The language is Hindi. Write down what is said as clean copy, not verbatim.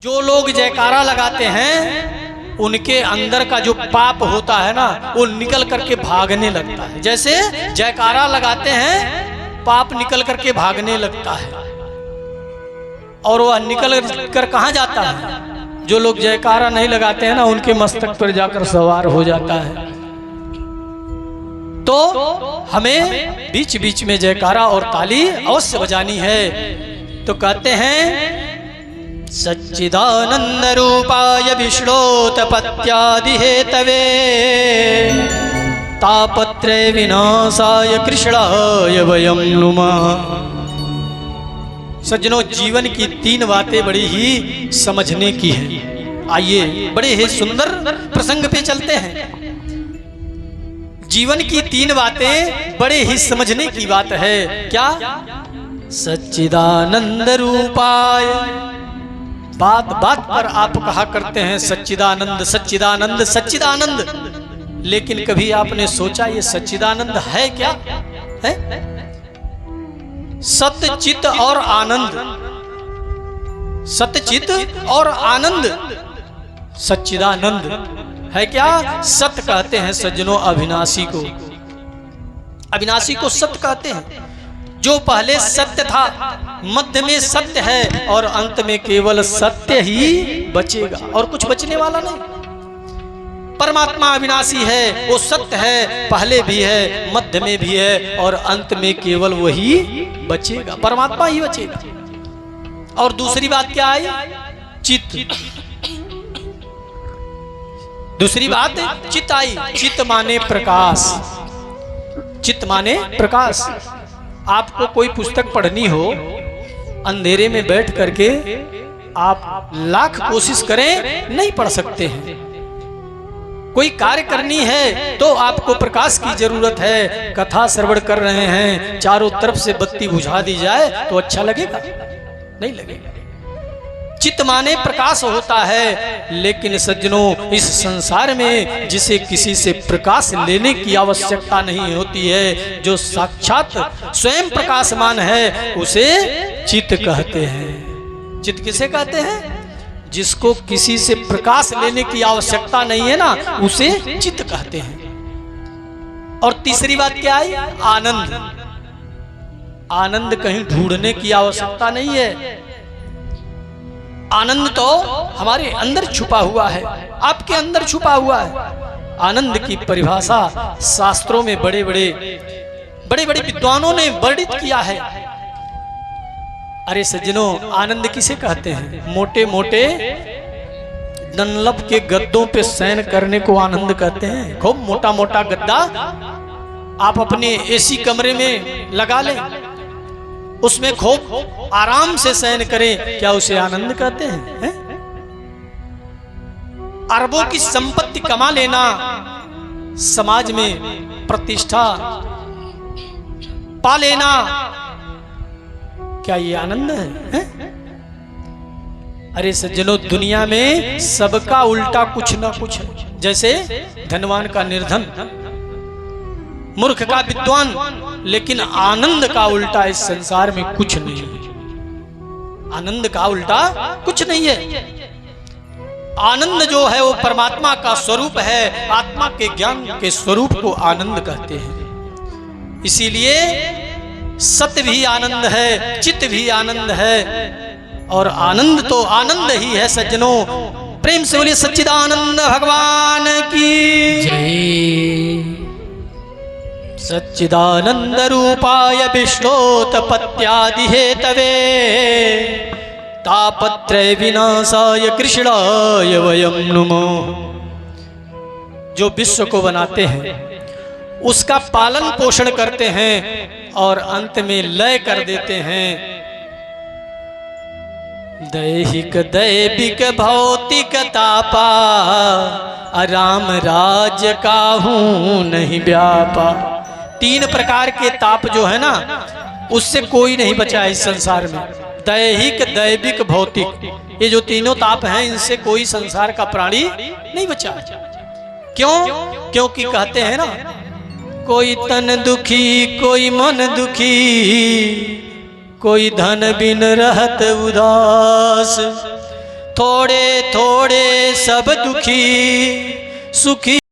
जो लोग जयकारा लगाते हैं उनके अंदर का जो पाप होता है ना वो निकल करके भागने लगता है। जैसे जयकारा लगाते हैं पाप निकल करके भागने लगता है और वह निकल कर कहाँ जाता है? जो लोग जयकारा नहीं लगाते हैं ना उनके मस्तक पर जाकर सवार हो जाता है। तो हमें बीच बीच में जयकारा और ताली अवश्य बजानी है। तो कहते हैं सच्चिदानंद रूपाय विष्णोत्पत्त्यादि हेतवे तापत्रय विनाशाय कृष्णाय वयं नुमः। सज्जनों, जीवन की तीन बातें बड़ी ही समझने की हैं। आइए बड़े ही सुंदर प्रसंग पे चलते हैं। जीवन की तीन बातें बड़े ही समझने की बात है। क्या? सच्चिदानंद रूपाय। बात बात पर आप कहा करते हैं सच्चिदानंद सच्चिदानंद सच्चिदानंद, लेकिन कभी आपने सोचा ये सच्चिदानंद है क्या? है सत्य चित और आनंद, सत्य चित और आनंद सच्चिदानंद है क्या? सत्य कहते हैं सज्जनों अविनाशी को। अविनाशी को सत्य कहते हैं। जो पहले सत्य था, मध्य में सत्य है और अंत में केवल सत्य ही बचेगा और कुछ बचने वाला नहीं। परमात्मा अविनाशी है, वो सत्य है, पहले भी है, मध्य में भी है और अंत में केवल वही बचेगा, परमात्मा ही बचेगा। और दूसरी बात क्या आई? चित्त। दूसरी बात चित्त आई। चित्त माने प्रकाश। चित्त माने प्रकाश। आपको कोई पुस्तक पढ़नी हो, अंधेरे में बैठ करके आप लाख कोशिश करें नहीं पढ़ सकते हैं। कोई कार्य करनी है तो आपको प्रकाश की जरूरत है। कथा श्रवण कर रहे हैं, चारों तरफ से बत्ती बुझा दी जाए तो अच्छा लगेगा? नहीं लगेगा। चित्त माने प्रकाश होता है। लेकिन सज्जनों, इस संसार में जिसे किसी से प्रकाश लेने की आवश्यकता नहीं होती है, जो साक्षात स्वयं प्रकाशमान है, उसे चित्त कहते हैं। चित्त किसे कहते हैं? जिसको किसी से प्रकाश लेने की आवश्यकता नहीं है ना, उसे चित्त कहते हैं। और तीसरी बात क्या आई? आनंद। आनंद कहीं ढूंढने की आवश्यकता नहीं है। आनंद तो हमारे अंदर छुपा हुआ है, आपके अंदर छुपा हुआ है। आनंद की परिभाषा शास्त्रों में बड़े बड़े विद्वानों ने वर्णित किया है। अरे सज्जनों, आनंद किसे कहते हैं? मोटे मोटे डनलप के गद्दों पे शयन करने को आनंद कहते हैं। खूब मोटा मोटा गद्दा आप अपने एसी कमरे में लगा लें, उसमें खूब आराम से शयन करें, क्या उसे आनंद कहते हैं? अरबों की संपत्ति कमा लेना, समाज में प्रतिष्ठा पा लेना, क्या ये आनंद है? अरे सज्जनों, दुनिया में सबका उल्टा कुछ ना कुछ है। जैसे धनवान का निर्धन, मूर्ख का विद्वान, लेकिन आनंद का उल्टा इस संसार में कुछ नहीं है। आनंद का उल्टा कुछ नहीं है। आनंद जो है वो परमात्मा का स्वरूप है। आत्मा के ज्ञान के स्वरूप को आनंद कहते हैं। इसीलिए सत्य भी आनंद है, चित्त भी आनंद है और आनंद तो आनंद ही है। सज्जनों, प्रेम से बोलिए सच्चिदानंद भगवान की जय। सच्चिदानंद रूपाय विष्णोत्पत्त्यादि हेतवे तापत्रय विनाशाय कृष्णाय वयं नुमः। जो विश्व को बनाते हैं, उसका पालन पोषण करते हैं और अंत में लय कर देते हैं। दैहिक दैविक भौतिक तापा, राम राज काहू नहीं व्यापा। तीन प्रकार के ताप जो है ना, उससे कोई नहीं बचा इस संसार में। दैहिक दैविक भौतिक, ये जो तीनों ताप हैं, इनसे कोई संसार का प्राणी नहीं बचा। क्यों? क्योंकि कहते हैं ना, कोई तन दुखी कोई मन दुखी, कोई धन बिन रहत उदास, थोड़े थोड़े सब दुखी सुखी